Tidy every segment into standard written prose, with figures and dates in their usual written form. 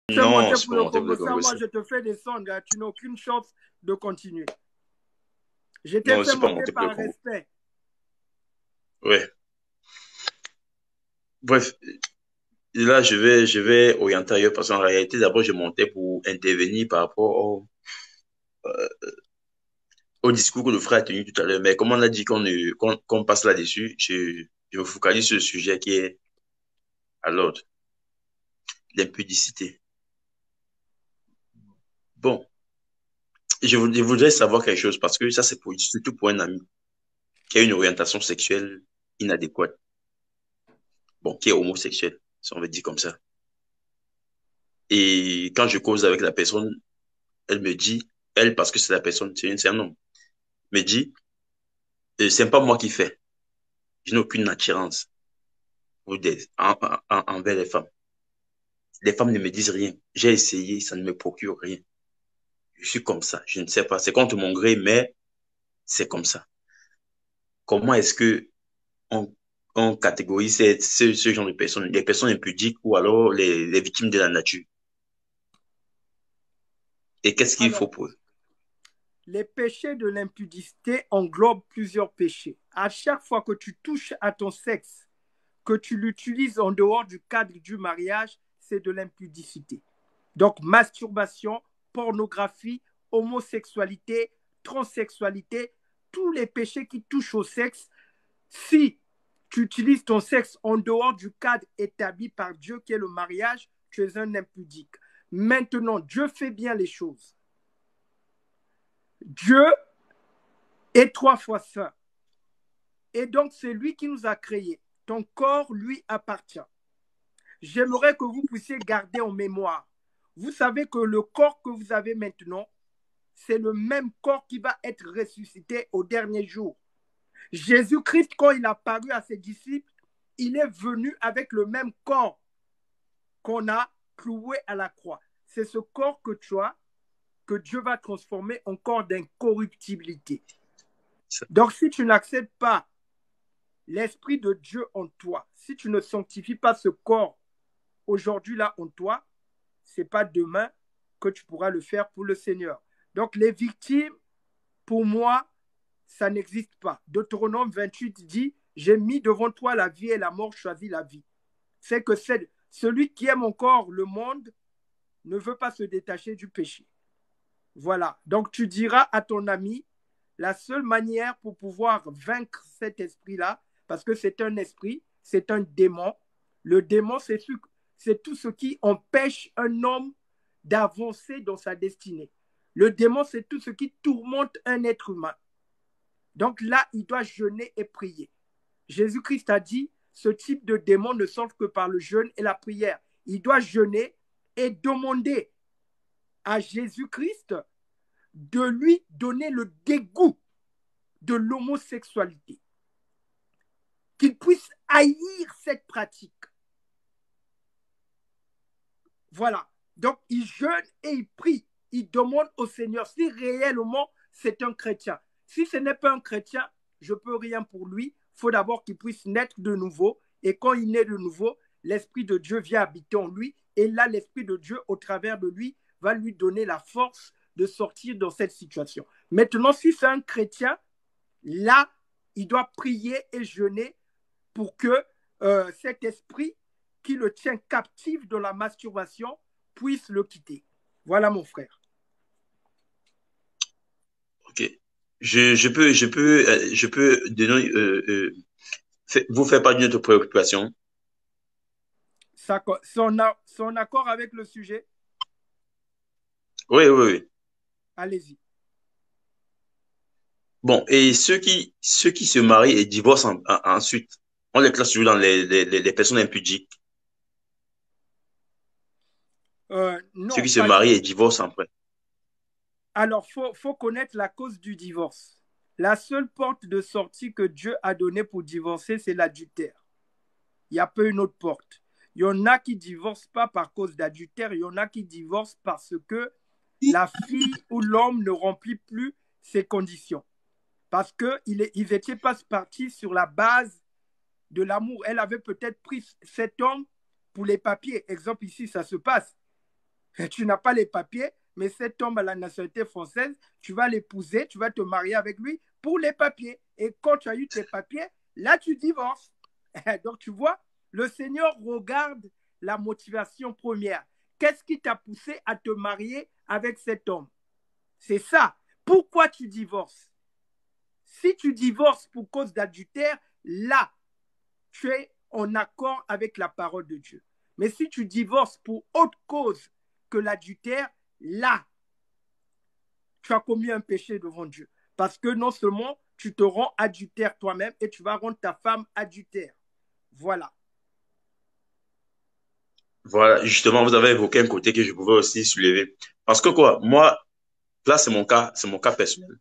Tu es Non, monté c'est pour pas le monter pour Congo, le ça, Congo. moi, je te fais descendre. Hein. Tu n'as aucune chance de continuer. Je t'ai Non, fait c'est pas monter monter pour le par Congo. respect. Ouais. Bref, là, je vais orienter ailleurs parce qu'en réalité, d'abord, je montais pour intervenir par rapport au discours que le frère a tenu tout à l'heure. Mais comme on a dit qu'on passe là-dessus, je me focalise sur le sujet qui est à l'ordre, l'impudicité. Bon, je voudrais savoir quelque chose parce que ça, c'est surtout pour un ami qui a une orientation sexuelle inadéquate. Bon, qui est homosexuel, si on veut dire comme ça. Et quand je cause avec la personne, elle me dit, elle, parce que c'est la personne, c'est un homme, me dit, c'est pas moi qui fais. Je n'ai aucune attirance envers les femmes. Les femmes ne me disent rien. J'ai essayé, ça ne me procure rien. Je suis comme ça. Je ne sais pas. C'est contre mon gré, mais c'est comme ça. Comment est-ce que on, on catégorise ce genre de personnes, les personnes impudiques ou alors les victimes de la nature? Et qu'est-ce qu'il faut Alors, pour eux? les péchés de l'impudicité englobent plusieurs péchés. À chaque fois que tu touches à ton sexe, que tu l'utilises en dehors du cadre du mariage, c'est de l'impudicité. Donc, masturbation, pornographie, homosexualité, transsexualité, tous les péchés qui touchent au sexe, si tu utilises ton sexe en dehors du cadre établi par Dieu qui est le mariage, tu es un impudique. Maintenant, Dieu fait bien les choses. Dieu est trois fois saint. Et donc, c'est lui qui nous a créés. Ton corps lui appartient. J'aimerais que vous puissiez garder en mémoire. Vous savez que le corps que vous avez maintenant, c'est le même corps qui va être ressuscité au dernier jour. Jésus-Christ, quand il a paru à ses disciples, il est venu avec le même corps qu'on a cloué à la croix. C'est ce corps que tu as, que Dieu va transformer en corps d'incorruptibilité. Donc, si tu n'acceptes pas l'Esprit de Dieu en toi, si tu ne sanctifies pas ce corps aujourd'hui là en toi, ce n'est pas demain que tu pourras le faire pour le Seigneur. Donc, les victimes, pour moi, ça n'existe pas. Deutéronome 28 dit, j'ai mis devant toi la vie et la mort, choisis la vie. C'est que celui qui aime encore le monde ne veut pas se détacher du péché. Voilà. Donc, tu diras à ton ami, la seule manière pour pouvoir vaincre cet esprit-là, parce que c'est un esprit, c'est un démon. Le démon, c'est tout ce qui empêche un homme d'avancer dans sa destinée. Le démon, c'est tout ce qui tourmente un être humain. Donc là, il doit jeûner et prier. Jésus-Christ a dit, ce type de démon ne sort que par le jeûne et la prière. Il doit jeûner et demander à Jésus-Christ de lui donner le dégoût de l'homosexualité, qu'il puisse haïr cette pratique. Voilà. Donc, il jeûne et il prie. Il demande au Seigneur si réellement c'est un chrétien. Si ce n'est pas un chrétien, je ne peux rien pour lui. Il faut d'abord qu'il puisse naître de nouveau. Et quand il naît de nouveau, l'Esprit de Dieu vient habiter en lui. Et là, l'Esprit de Dieu, au travers de lui, va lui donner la force de sortir de cette situation. Maintenant, si c'est un chrétien, là, il doit prier et jeûner pour que cet esprit qui le tient captif de la masturbation puisse le quitter. Voilà mon frère. Ok. Je peux donner, vous faire part d'une autre préoccupation. Son accord avec le sujet, Oui, oui, oui. allez-y. Bon, et ceux qui se marient et divorcent ensuite, on les classe toujours dans les personnes impudiques. Ceux Non, qui se parce que, marient et divorcent après. alors, faut connaître la cause du divorce. La seule porte de sortie que Dieu a donnée pour divorcer, c'est l'adultère. Il n'y a pas une autre porte. Il y en a qui ne divorcent pas par cause d'adultère, il y en a qui divorcent parce que la fille ou l'homme ne remplit plus ses conditions. Parce qu'ils n'étaient pas partis sur la base de l'amour. Elle avait peut-être pris cet homme pour les papiers. Exemple ici, ça se passe. Tu n'as pas les papiers, mais cet homme a la nationalité française, tu vas l'épouser, tu vas te marier avec lui pour les papiers. Et quand tu as eu tes papiers, là, tu divorces. Donc, tu vois, le Seigneur regarde la motivation première. Qu'est-ce qui t'a poussé à te marier avec cet homme? C'est ça. Pourquoi tu divorces? Si tu divorces pour cause d'adultère, là, tu es en accord avec la parole de Dieu. Mais si tu divorces pour autre cause que l'adultère, là, tu as commis un péché devant Dieu. Parce que non seulement tu te rends adultère toi-même et tu vas rendre ta femme adultère. Voilà. Voilà, justement, vous avez évoqué un côté que je pouvais aussi soulever. Parce que quoi, moi, là, c'est mon cas personnel.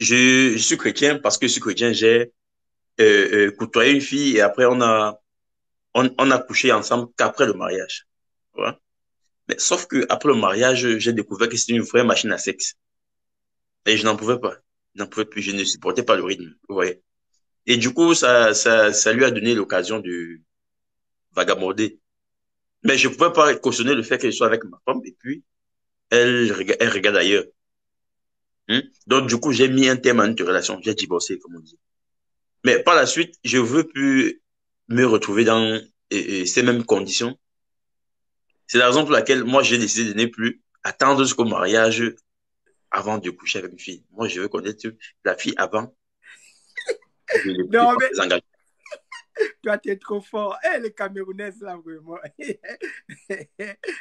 Je suis chrétien parce que je suis chrétien, j'ai côtoyé une fille et après on a couché ensemble qu'après le mariage. Voilà. Mais sauf que après le mariage, j'ai découvert que c'était une vraie machine à sexe. Et je n'en pouvais pas. Je n'en pouvais plus, je ne supportais pas le rythme. Vous voyez. Et du coup, ça lui a donné l'occasion de vagabonder. Mais je ne pouvais pas cautionner le fait qu'elle soit avec ma femme et puis elle regarde ailleurs. Hein. Donc, du coup, j'ai mis un terme à notre relation. J'ai divorcé, comme on dit. Mais par la suite, je veux plus me retrouver dans ces mêmes conditions. C'est la raison pour laquelle moi, j'ai décidé de ne plus attendre jusqu'au mariage avant de coucher avec une fille. Moi, je veux connaître la fille avant de Non, prendre mais des engagements. toi, tu es trop fort. Eh, les Camerounaises, là, vraiment.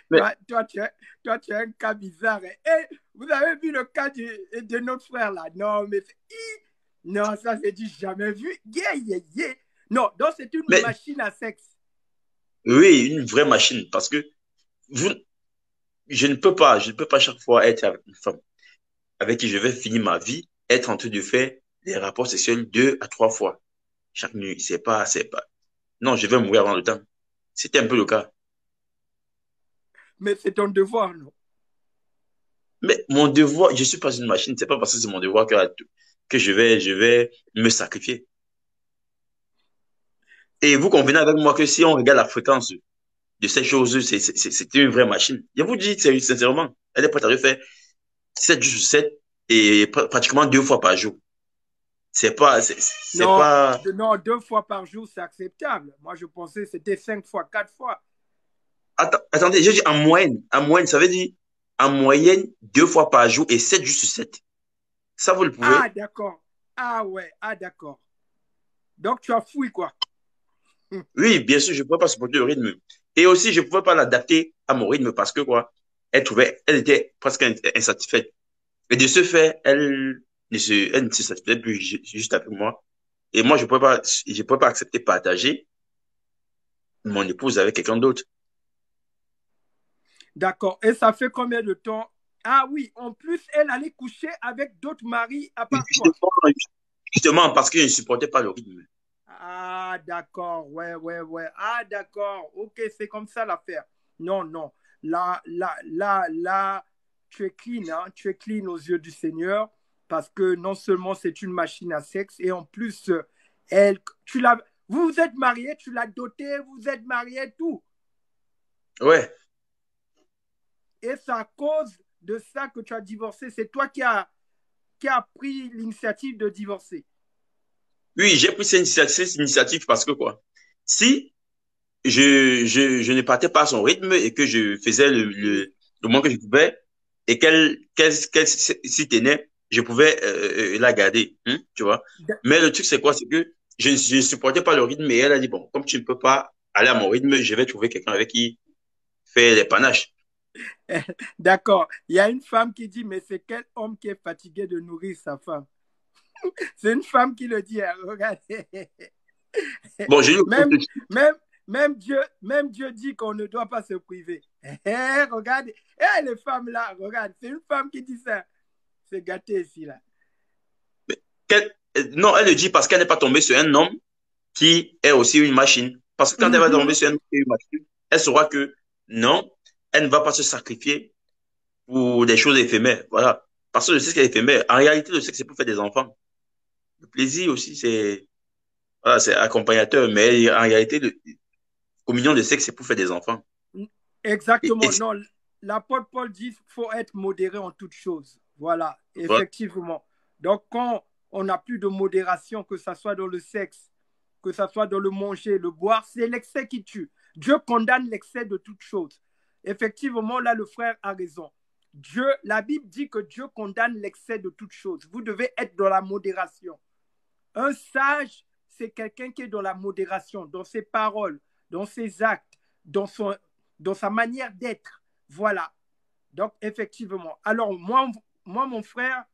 Mais, Toi, tu es un cas bizarre. Eh, vous avez vu le cas de notre frère, là? Non, mais non, ça, c'est du jamais vu. Yeah, yeah, yeah. Non, donc c'est une mais machine à sexe. oui, une vraie machine. Parce que vous, je ne peux pas chaque fois être avec une femme avec qui je vais finir ma vie, être en train de faire des rapports sexuels 2 à 3 fois chaque nuit. C'est pas. Non, je vais mourir avant le temps. C'était un peu le cas. Mais c'est ton devoir, non? Mais mon devoir, je suis pas une machine. C'est pas parce que c'est mon devoir que je vais me sacrifier. Et vous convenez avec moi que si on regarde la fréquence de ces choses, c'est une vraie machine. Je vous dis sincèrement, elle est prête à le faire 7 jours sur 7 et pratiquement 2 fois par jour. C'est Non, pas. non, 2 fois par jour, c'est acceptable. Moi, je pensais que c'était 5 fois, 4 fois. Attendez, j'ai dit en moyenne. En moyenne, ça veut dire en moyenne 2 fois par jour et 7 jours sur 7. Ça, vous le Ah, pouvez. d'accord. Ah, ouais. Ah, d'accord. Donc, tu as fouillé, quoi. Oui, bien sûr, je ne pouvais pas supporter le rythme. Et aussi, je ne pouvais pas l'adapter à mon rythme parce que quoi, elle était presque insatisfaite. Et de ce fait, elle ne se satisfaisait plus juste avec moi. Et moi, je pouvais pas accepter partager mon épouse avec quelqu'un d'autre. D'accord. Et ça fait combien de temps? Ah oui, en plus, elle allait coucher avec d'autres maris à part toi. Justement, justement parce que je ne supportais pas le rythme. Ah, d'accord. Ouais, ouais, ouais. Ah, d'accord. Ok, c'est comme ça l'affaire. Non, non. Là, tu es clean, hein? Tu es clean aux yeux du Seigneur parce que non seulement c'est une machine à sexe et en plus, elle, vous vous êtes mariés, tu l'as dotée, vous êtes mariés, tout. Ouais. Et c'est à cause de ça que tu as divorcé. C'est toi qui a pris l'initiative de divorcer. Oui, j'ai pris cette initiative parce que quoi, si je ne partais pas à son rythme et que je faisais le moins que je pouvais et qu'elle s'y tenait, je pouvais la garder, hein, tu vois. Mais le truc, c'est quoi? C'est que je ne supportais pas le rythme et elle a dit, bon, comme tu ne peux pas aller à mon rythme, je vais trouver quelqu'un avec qui faire les panaches. D'accord. Il y a une femme qui dit, mais c'est quel homme qui est fatigué de nourrir sa femme? C'est une femme qui le dit, hein, regardez. Bon, j'ai eu Même, même, même Dieu dit qu'on ne doit pas se priver. Regardez. Les femmes là, regarde, c'est une femme qui dit ça. C'est gâté ici, là. non, elle le dit parce qu'elle n'est pas tombée sur un homme qui est aussi une machine. Parce que quand elle va tomber Mhm. sur un homme qui est une machine, elle saura que non, elle ne va pas se sacrifier pour des choses éphémères. Voilà. Parce que le sexe est éphémère. En réalité, le sexe, c'est pour faire des enfants. Le plaisir aussi, voilà, c'est accompagnateur. Mais en réalité, la communion de sexe, c'est pour faire des enfants. Et Exactement. Non, l'apôtre Paul dit qu'il faut être modéré en toutes choses. Voilà, voilà. effectivement. Donc, quand on n'a plus de modération, que ce soit dans le sexe, que ce soit dans le manger, le boire, c'est l'excès qui tue. Dieu condamne l'excès de toutes choses. Effectivement, là, le frère a raison. Dieu, la Bible dit que Dieu condamne l'excès de toutes choses. Vous devez être dans la modération. Un sage, c'est quelqu'un qui est dans la modération, dans ses paroles, dans ses actes, dans sa manière d'être. Voilà. Donc, effectivement. Alors, mon frère,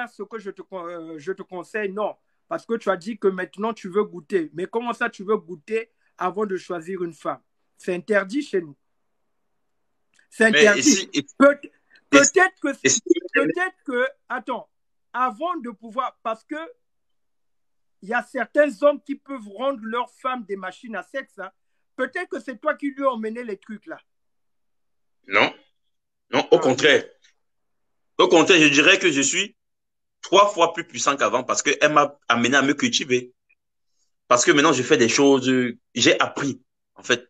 ce que je te conseille, non. Parce que tu as dit que maintenant, tu veux goûter. Mais comment ça, tu veux goûter avant de choisir une femme? C'est interdit chez nous. C'est Mais interdit. ici, Peut, et, peut-être que, et si- attends, avant de pouvoir, parce que il y a certains hommes qui peuvent rendre leurs femmes des machines à sexe. Hein. Peut-être que c'est toi qui lui as emmené les trucs là. non, non, au Ah, contraire. Au contraire, je dirais que je suis 3 fois plus puissant qu'avant parce qu'elle m'a amené à me cultiver. Parce que maintenant, je fais des choses, j'ai appris, en fait,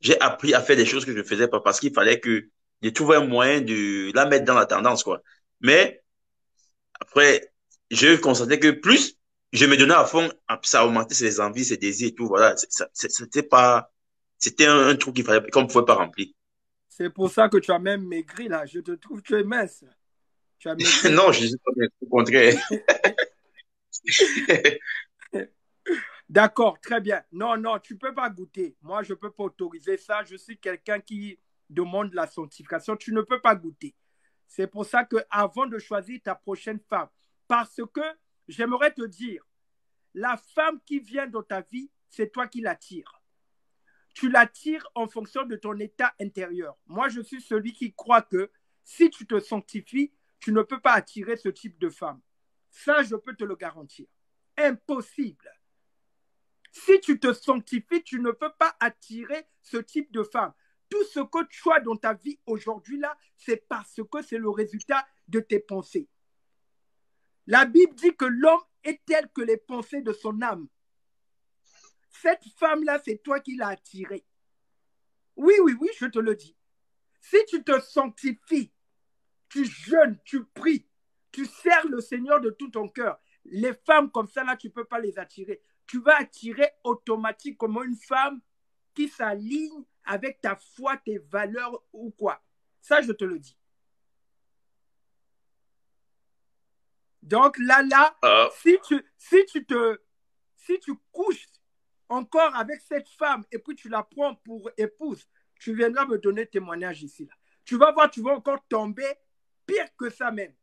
j'ai appris à faire des choses que je ne faisais pas parce qu'il fallait que je trouve un moyen de la mettre dans la tendance, quoi. Mais après, je constatais que plus je me donnais à fond, ça augmentait ses envies, ses désirs et tout, voilà. C'était pas, c'était un truc qu'il fallait, qu'on ne pouvait pas remplir. c'est pour ça que tu as même maigri là. Je te trouve que tu es mince. Tu as maigri. Non, je suis pas bien, au contraire. D'accord, très bien. Non, non, tu ne peux pas goûter. Moi, je ne peux pas autoriser ça. Je suis quelqu'un qui demande la sanctification. Tu ne peux pas goûter. C'est pour ça que avant de choisir ta prochaine femme, parce que j'aimerais te dire, la femme qui vient dans ta vie, c'est toi qui l'attires. Tu l'attires en fonction de ton état intérieur. Moi, je suis celui qui croit que si tu te sanctifies, tu ne peux pas attirer ce type de femme. Ça, je peux te le garantir. Impossible. Si tu te sanctifies, tu ne peux pas attirer ce type de femme. Tout ce que tu as dans ta vie aujourd'hui là, c'est parce que c'est le résultat de tes pensées. La Bible dit que l'homme est tel que les pensées de son âme. Cette femme-là, c'est toi qui l'as attirée. Oui, oui, oui, je te le dis. Si tu te sanctifies, tu jeûnes, tu pries, tu sers le Seigneur de tout ton cœur, les femmes comme ça, là, tu ne peux pas les attirer. Tu vas attirer automatiquement une femme qui s'aligne avec ta foi, tes valeurs ou quoi. Ça, je te le dis. Donc là, Euh, si tu couches encore avec cette femme et puis tu la prends pour épouse, tu viendras me donner témoignage ici. Là. Tu vas voir, tu vas encore tomber pire que ça même.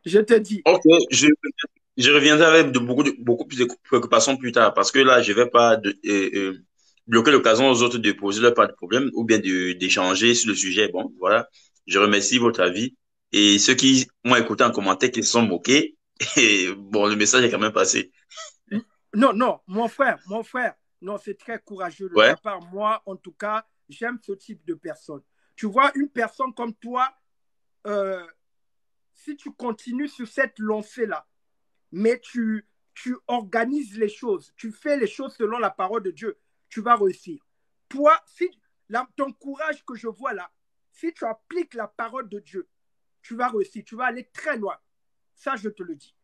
Je te dis. ok, je reviendrai avec beaucoup plus de préoccupations plus tard parce que là, je vais pas bloquer l'occasion aux autres de poser leur pas de problème ou bien d'échanger sur le sujet. Bon, voilà. Je remercie votre avis et ceux qui m'ont écouté en commentaire qui se sont moqués. Et bon, le message est quand même passé. Non, non, mon frère, non, c'est très courageux de Ouais. ta part. Moi, en tout cas, j'aime ce type de personne. Tu vois, une personne comme toi, euh, si tu continues sur cette lancée-là, mais tu organises les choses, tu fais les choses selon la parole de Dieu, tu vas réussir. Toi, si ton courage que je vois là, si tu appliques la parole de Dieu, tu vas réussir, tu vas aller très loin. Ça, je te le dis.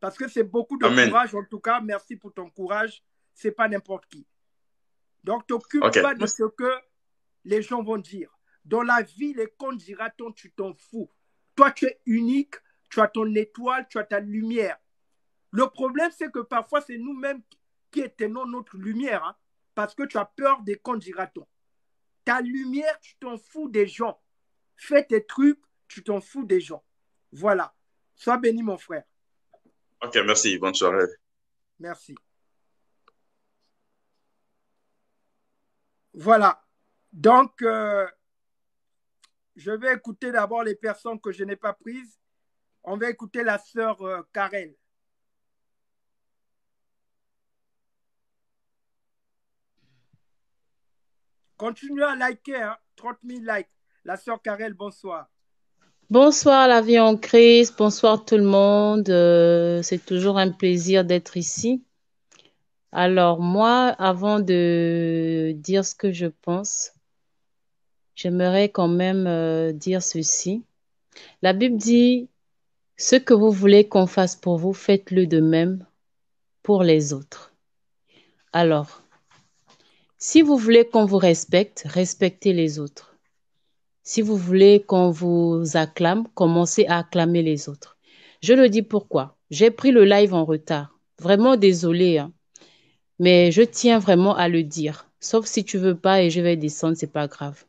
Parce que c'est beaucoup de Amen. courage. En tout cas, merci pour ton courage. C'est pas n'importe qui. Donc, t'occupe Ok. pas de ce que les gens vont dire. Dans la vie, les comptes dira-t-on, tu t'en fous. Toi, tu es unique, tu as ton étoile, tu as ta lumière. Le problème, c'est que parfois, c'est nous-mêmes qui éteignons notre lumière, hein, parce que tu as peur des comptes dira-t-on. Ta lumière, tu t'en fous des gens. Fais tes trucs, tu t'en fous des gens. Voilà. Sois béni, mon frère. Ok, merci. Bonne soirée. Merci. Voilà. Donc, je vais écouter d'abord les personnes que je n'ai pas prises. On va écouter la sœur Karel. Continuez à liker, hein, 30 000 likes. La sœur Karel, bonsoir. Bonsoir la vie en Christ, bonsoir tout le monde. C'est toujours un plaisir d'être ici. Alors moi, avant de dire ce que je pense, j'aimerais quand même dire ceci. La Bible dit, ce que vous voulez qu'on fasse pour vous, faites-le de même pour les autres. Alors, si vous voulez qu'on vous respecte, respectez les autres. Si vous voulez qu'on vous acclame, commencez à acclamer les autres. Je le dis pourquoi. J'ai pris le live en retard. Vraiment désolée, hein. Mais je tiens vraiment à le dire. Sauf si tu veux pas et je vais descendre, c'est pas grave.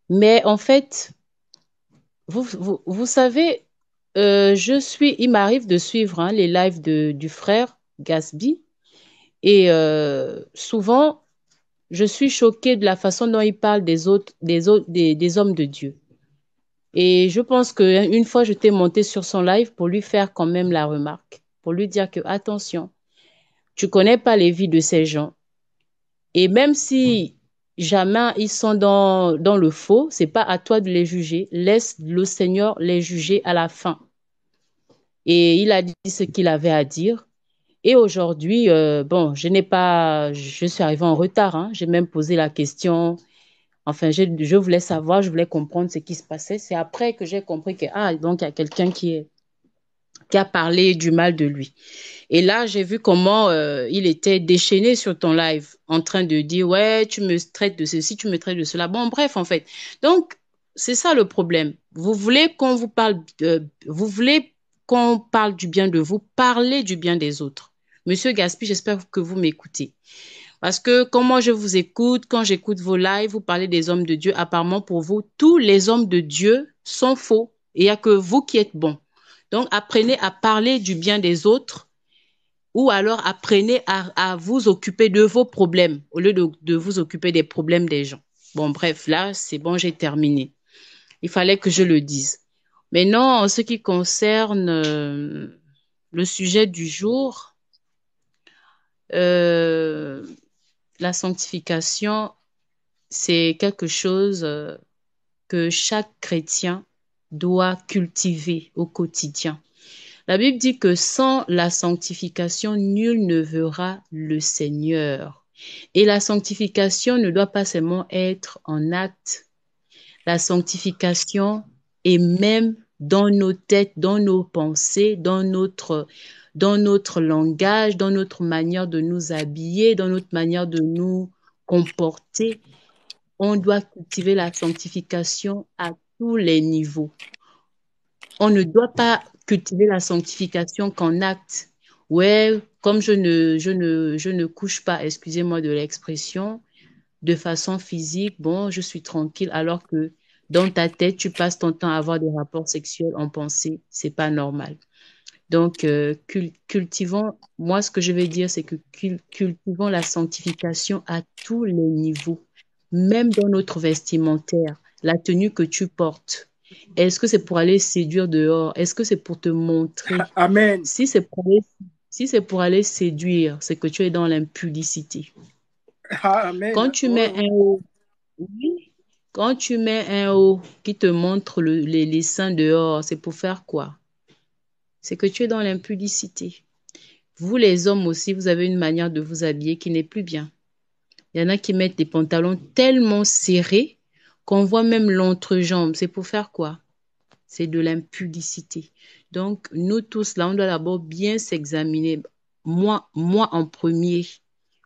Mais en fait, vous savez, il m'arrive de suivre les lives du frère Gasby et souvent, je suis choquée de la façon dont il parle des hommes de Dieu. Et je pense qu'une fois, je t'ai monté sur son live pour lui faire quand même la remarque, pour lui dire que, attention, tu connais pas les vies de ces gens. Et même si jamais ils sont dans le faux, c'est pas à toi de les juger. Laisse le Seigneur les juger à la fin. Et il a dit ce qu'il avait à dire. Et aujourd'hui, bon, je suis arrivée en retard, hein. J'ai même posé la question. Enfin, je voulais savoir, je voulais comprendre ce qui se passait. C'est après que j'ai compris que, donc il y a quelqu'un qui a parlé du mal de lui. Et là, j'ai vu comment il était déchaîné sur ton live, en train de dire, ouais, tu me traites de ceci, tu me traites de cela. Bon, bref, en fait. Donc, c'est ça le problème. Vous voulez qu'on parle du bien de vous, parlez du bien des autres. Monsieur Gaspi, j'espère que vous m'écoutez. Parce que quand moi je vous écoute, quand j'écoute vos lives, vous parlez des hommes de Dieu. Apparemment, pour vous, tous les hommes de Dieu sont faux. Et il n'y a que vous qui êtes bons. Donc, apprenez à parler du bien des autres ou alors apprenez à vous occuper de vos problèmes au lieu de vous occuper des problèmes des gens. Bon, bref, là, c'est bon, j'ai terminé. Il fallait que je le dise. Maintenant, en ce qui concerne le sujet du jour, euh, la sanctification, c'est quelque chose que chaque chrétien doit cultiver au quotidien. La Bible dit que sans la sanctification, nul ne verra le Seigneur. Et la sanctification ne doit pas seulement être en acte. La sanctification est même dans nos têtes, dans nos pensées, dans notre langage, dans notre manière de nous habiller, dans notre manière de nous comporter. On doit cultiver la sanctification à tous les niveaux. On ne doit pas cultiver la sanctification qu'en acte. Ouais, comme je ne couche pas, excusez-moi de l'expression, de façon physique, bon, je suis tranquille, alors que dans ta tête, tu passes ton temps à avoir des rapports sexuels en pensée. C'est pas normal. Donc, cultivons, moi, ce que je vais dire, c'est que cultivons la sanctification à tous les niveaux, même dans notre vestimentaire, la tenue que tu portes. Est-ce que c'est pour aller séduire dehors? Est-ce que c'est pour te montrer? Amen. Si c'est pour aller, si c'est pour aller séduire, c'est que tu es dans l'impudicité. Amen. Quand tu mets un haut, oui, quand tu mets un haut qui te montre les seins dehors, c'est pour faire quoi? C'est que tu es dans l'impudicité. Vous, les hommes aussi, vous avez une manière de vous habiller qui n'est plus bien. Il y en a qui mettent des pantalons tellement serrés qu'on voit même l'entrejambe. C'est pour faire quoi? C'est de l'impudicité. Donc, nous tous, là, on doit d'abord bien s'examiner. Moi en premier.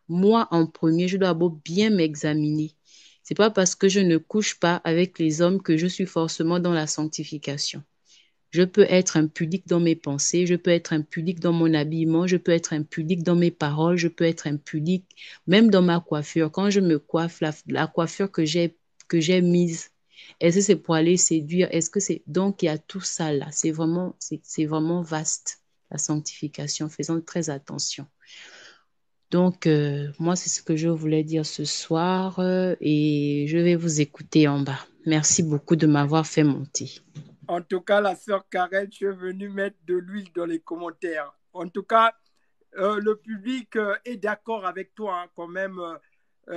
Moi en premier, je dois d'abord bien m'examiner. C'est pas parce que je ne couche pas avec les hommes que je suis forcément dans la sanctification. Je peux être impudique dans mes pensées, je peux être impudique dans mon habillement, je peux être impudique dans mes paroles, je peux être impudique même dans ma coiffure. Quand je me coiffe, la coiffure que j'ai mise, est-ce que c'est pour aller séduire? Est-ce que c'est... Donc, il y a tout ça là. C'est vraiment vaste, la sanctification. Faisons très attention. Donc, moi, c'est ce que je voulais dire ce soir et je vais vous écouter en bas. Merci beaucoup de m'avoir fait monter. En tout cas, la sœur Karen, tu es venue mettre de l'huile dans les commentaires. En tout cas, le public est d'accord avec toi, hein, quand même.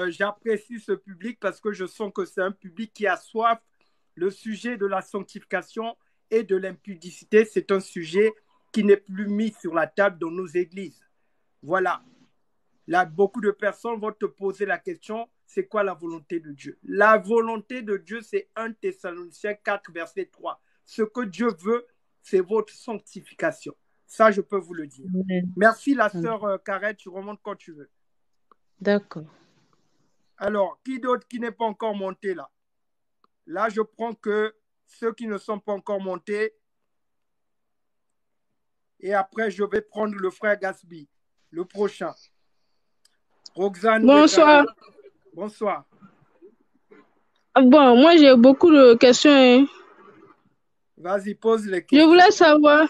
J'apprécie ce public parce que je sens que c'est un public qui a soif. Le sujet de la sanctification et de l'impudicité, c'est un sujet qui n'est plus mis sur la table dans nos églises. Voilà. Là, beaucoup de personnes vont te poser la question, c'est quoi la volonté de Dieu? La volonté de Dieu, c'est 1 Thessaloniciens 4, verset 3. Ce que Dieu veut, c'est votre sanctification. Ça, je peux vous le dire. Amen. Merci, la sœur Kareth, tu remontes quand tu veux. D'accord. Alors, qui d'autre qui n'est pas encore monté là? Là, je prends que ceux qui ne sont pas encore montés. Et après, je vais prendre le frère Gasby, le prochain. Roxane. Bonsoir. Bonsoir. Bon, moi j'ai beaucoup de questions. Hein. Vas-y, pose les questions. Je voulais savoir,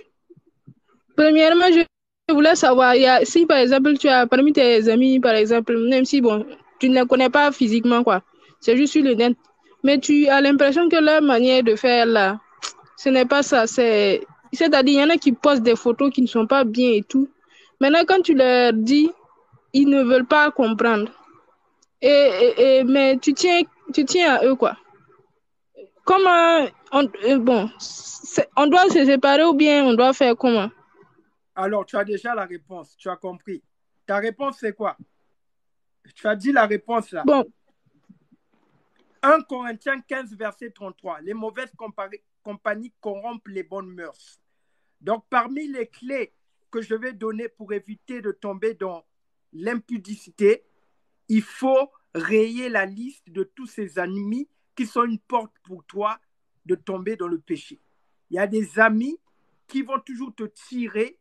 premièrement, je voulais savoir, si par exemple tu as parmi tes amis, par exemple, même si bon, tu ne les connais pas physiquement, quoi, c'est juste sur le net, mais tu as l'impression que leur manière de faire là, ce n'est pas ça, c'est-à-dire, il y en a qui postent des photos qui ne sont pas bien et tout. Maintenant, quand tu leur dis, ils ne veulent pas comprendre. Mais tu tiens à eux, quoi. Comment on doit se séparer ou bien on doit faire comment? Alors, tu as déjà la réponse, tu as compris. Ta réponse, c'est quoi? Tu as dit la réponse là. Bon. 1 Corinthiens 15, verset 33. Les mauvaises compagnies corrompent les bonnes mœurs. Donc, parmi les clés que je vais donner pour éviter de tomber dans l'impudicité, il faut rayer la liste de tous ces amis qui sont une porte pour toi de tomber dans le péché. Il y a des amis qui vont toujours te tirer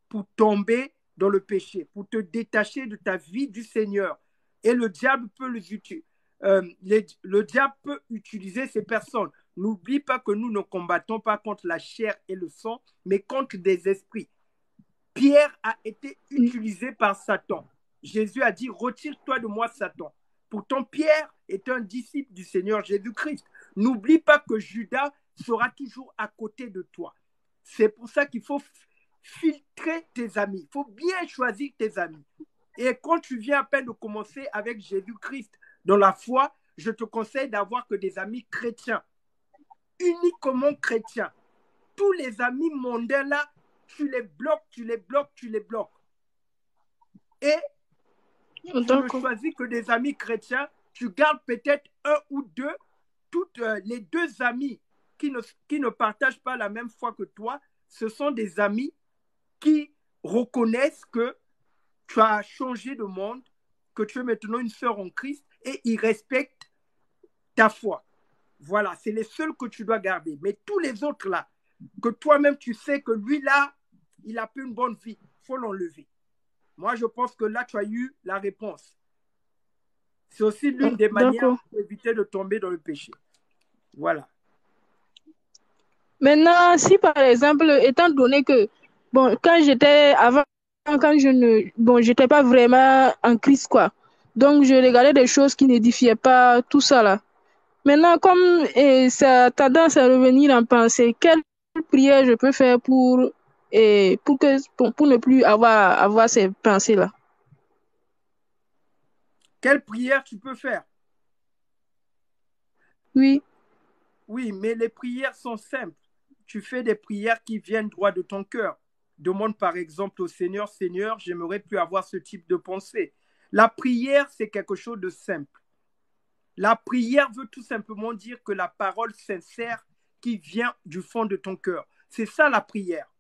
pour tomber dans le péché, pour te détacher de ta vie du Seigneur. Et le diable peut le diable peut utiliser ces personnes. N'oublie pas que nous ne combattons pas contre la chair et le sang, mais contre des esprits. Pierre a été utilisé par Satan. Jésus a dit, retire-toi de moi, Satan. Pourtant, Pierre est un disciple du Seigneur Jésus-Christ. N'oublie pas que Judas sera toujours à côté de toi. C'est pour ça qu'il faut filtrer tes amis. Il faut bien choisir tes amis. Et quand tu viens à peine de commencer avec Jésus-Christ dans la foi, je te conseille d'avoir que des amis chrétiens, uniquement chrétiens. Tous les amis mondains là, tu les bloques. Et tu ne choisis que des amis chrétiens, tu gardes peut-être un ou deux, les deux amis qui ne partagent pas la même foi que toi, ce sont des amis qui reconnaissent que tu as changé de monde, que tu es maintenant une sœur en Christ et ils respectent ta foi. Voilà, c'est les seuls que tu dois garder. Mais tous les autres là, que toi-même tu sais que lui là, il a plus une bonne vie, il faut l'enlever. Moi, je pense que là, tu as eu la réponse. C'est aussi l'une des manières pour éviter de tomber dans le péché. Voilà. Maintenant, si par exemple, étant donné que, bon, quand j'étais pas vraiment en Christ, quoi. Donc, je regardais des choses qui n'édifiaient pas, tout ça, là. Maintenant, comme ça a tendance à revenir en pensée, quelle prière je peux faire pour ne plus avoir ces pensées-là? Quelle prière tu peux faire? Oui. Oui, mais les prières sont simples. Tu fais des prières qui viennent droit de ton cœur. Demande par exemple au Seigneur, Seigneur, j'aimerais plus avoir ce type de pensée. La prière, c'est quelque chose de simple. La prière veut tout simplement dire que la parole sincère qui vient du fond de ton cœur. C'est ça la prière.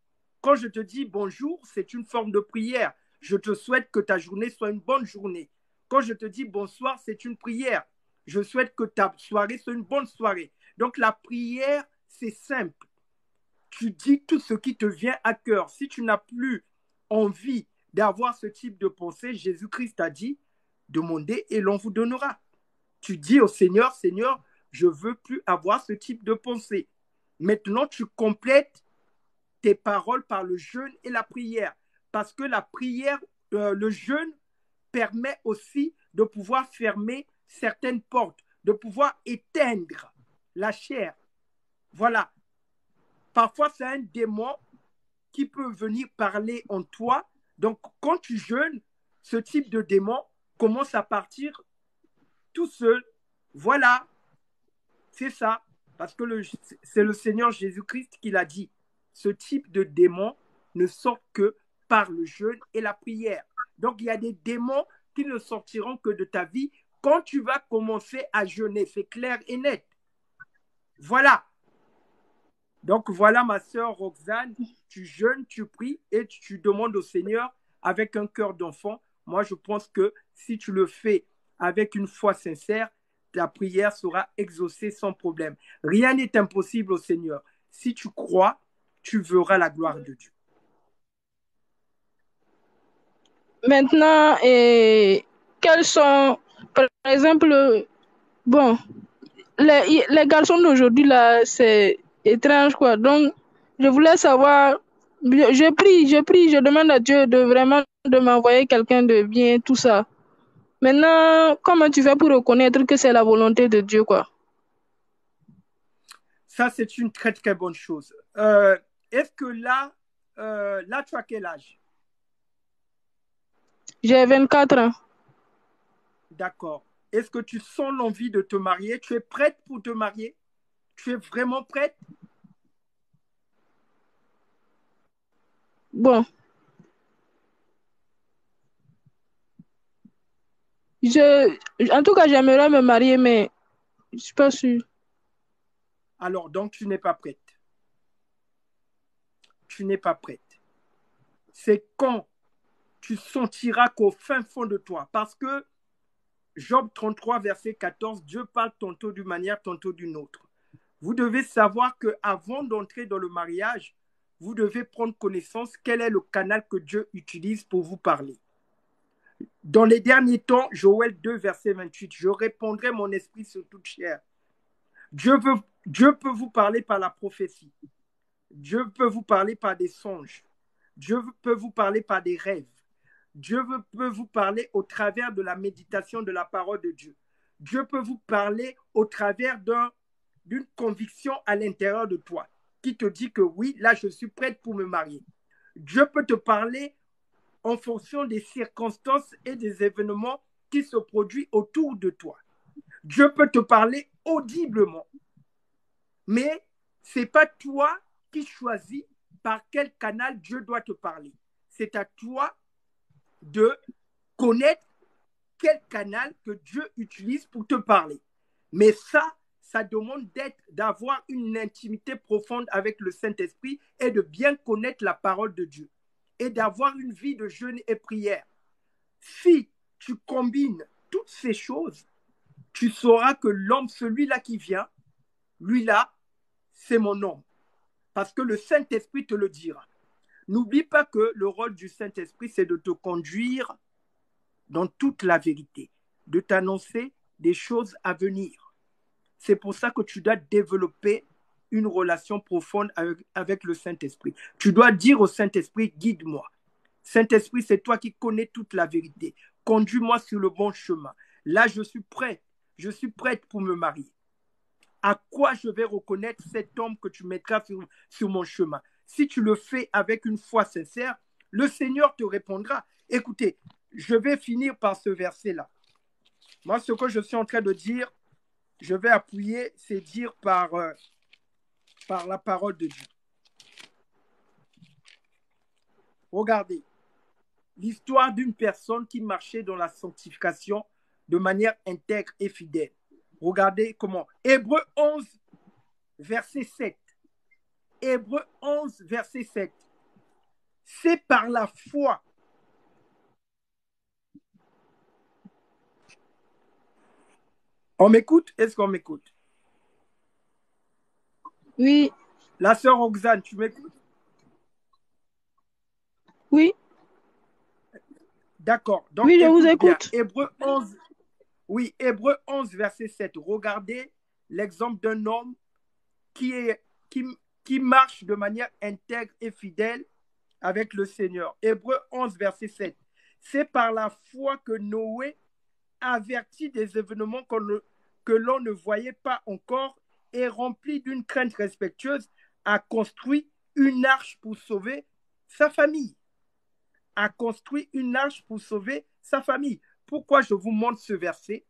Quand je te dis bonjour, c'est une forme de prière. Je te souhaite que ta journée soit une bonne journée. Quand je te dis bonsoir, c'est une prière. Je souhaite que ta soirée soit une bonne soirée. Donc la prière, c'est simple. Tu dis tout ce qui te vient à cœur. Si tu n'as plus envie d'avoir ce type de pensée, Jésus-Christ a dit, demandez et l'on vous donnera. Tu dis au Seigneur, Seigneur, je ne veux plus avoir ce type de pensée. Maintenant, tu complètes tes paroles par le jeûne et la prière. Parce que la prière, le jeûne permet aussi de pouvoir fermer certaines portes, de pouvoir éteindre la chair. Voilà. Parfois, c'est un démon qui peut venir parler en toi. Donc, quand tu jeûnes, ce type de démon commence à partir tout seul. Voilà. C'est ça. Parce que c'est le Seigneur Jésus-Christ qui l'a dit. Ce type de démon ne sort que par le jeûne et la prière. Donc, il y a des démons qui ne sortiront que de ta vie quand tu vas commencer à jeûner. C'est clair et net. Voilà. Donc, voilà, ma sœur Roxane, tu jeûnes, tu pries et tu demandes au Seigneur avec un cœur d'enfant. Moi, je pense que si tu le fais avec une foi sincère, ta prière sera exaucée sans problème. Rien n'est impossible au Seigneur. Si tu crois, tu verras la gloire de Dieu. Maintenant, quels sont, par exemple, bon, les garçons d'aujourd'hui, là, c'est étrange, quoi. Donc, je voulais savoir, je prie, je demande à Dieu de vraiment de m'envoyer quelqu'un de bien, tout ça. Maintenant, comment tu fais pour reconnaître que c'est la volonté de Dieu, quoi? Ça, c'est une très, très bonne chose. Est-ce que là, tu as quel âge? J'ai 24 ans. D'accord. Est-ce que tu sens l'envie de te marier? Tu es prête pour te marier? Tu es vraiment prête? Bon. En tout cas, j'aimerais me marier, mais je ne suis pas sûre. Alors, donc, tu n'es pas prête. Tu n'es pas prête. C'est quand tu sentiras qu'au fin fond de toi, parce que Job 33, verset 14, Dieu parle tantôt d'une manière, tantôt d'une autre. Vous devez savoir qu'avant d'entrer dans le mariage, vous devez prendre connaissance quel est le canal que Dieu utilise pour vous parler. Dans les derniers temps, Joël 2, verset 28, je répandrai mon esprit sur toute chair. Dieu peut vous parler par la prophétie. Dieu peut vous parler par des songes. Dieu peut vous parler par des rêves. Dieu peut vous parler au travers de la méditation de la parole de Dieu. Dieu peut vous parler au travers d'une conviction à l'intérieur de toi qui te dit que oui, là, je suis prête pour me marier. Dieu peut te parler en fonction des circonstances et des événements qui se produisent autour de toi. Dieu peut te parler audiblement. Mais ce n'est pas toi qui choisis par quel canal Dieu doit te parler. C'est à toi de connaître quel canal que Dieu utilise pour te parler. Mais ça demande d'avoir une intimité profonde avec le Saint-Esprit et de bien connaître la parole de Dieu et d'avoir une vie de jeûne et prière. Si tu combines toutes ces choses, tu sauras que l'homme, celui-là qui vient, lui-là, c'est mon homme. Parce que le Saint-Esprit te le dira. N'oublie pas que le rôle du Saint-Esprit, c'est de te conduire dans toute la vérité, de t'annoncer des choses à venir. C'est pour ça que tu dois développer une relation profonde avec le Saint-Esprit. Tu dois dire au Saint-Esprit, guide-moi. Saint-Esprit, c'est toi qui connais toute la vérité. Conduis-moi sur le bon chemin. Là, je suis prêt. Je suis prête pour me marier. À quoi je vais reconnaître cet homme que tu mettras sur mon chemin? Si tu le fais avec une foi sincère, le Seigneur te répondra. Écoutez, je vais finir par ce verset-là. Moi, ce que je suis en train de dire, je vais appuyer, c'est dire par la parole de Dieu. Regardez, l'histoire d'une personne qui marchait dans la sanctification de manière intègre et fidèle. Regardez comment. Hébreux 11, verset 7. Hébreux 11, verset 7. C'est par la foi. On m'écoute? Est-ce qu'on m'écoute? Oui. La sœur Roxane, tu m'écoutes? Oui. D'accord. Donc, oui, je vous écoute. Hébreux 11, oui, Hébreux 11, verset 7. Regardez l'exemple d'un homme qui marche de manière intègre et fidèle avec le Seigneur. Hébreux 11, verset 7. C'est par la foi que Noé, averti des événements que l'on ne voyait pas encore et rempli d'une crainte respectueuse, a construit une arche pour sauver sa famille. A construit une arche pour sauver sa famille. Pourquoi je vous montre ce verset?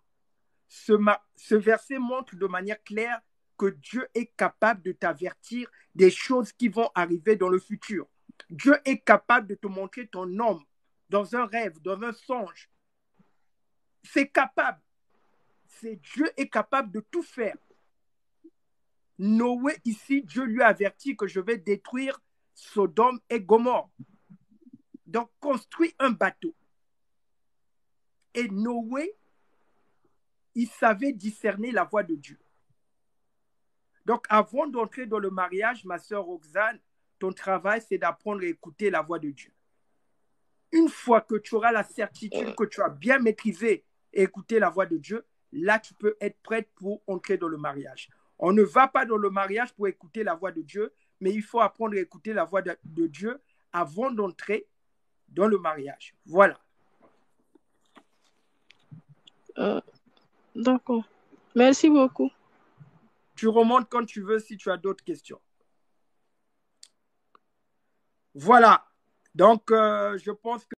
Ce verset montre de manière claire que Dieu est capable de t'avertir des choses qui vont arriver dans le futur. Dieu est capable de te montrer ton homme dans un rêve, dans un songe. C'est capable. Dieu est capable de tout faire. Noé, ici, Dieu lui a averti que je vais détruire Sodome et Gomorrhe. Donc, construis un bateau. Et Noé, il savait discerner la voix de Dieu. Donc, avant d'entrer dans le mariage, ma sœur Roxane, ton travail, c'est d'apprendre à écouter la voix de Dieu. Une fois que tu auras la certitude que tu as bien maîtrisé et écouté la voix de Dieu, là, tu peux être prête pour entrer dans le mariage. On ne va pas dans le mariage pour écouter la voix de Dieu, mais il faut apprendre à écouter la voix de Dieu avant d'entrer dans le mariage. Voilà. D'accord. Merci beaucoup. Tu remontes quand tu veux si tu as d'autres questions. Voilà. Donc, je pense que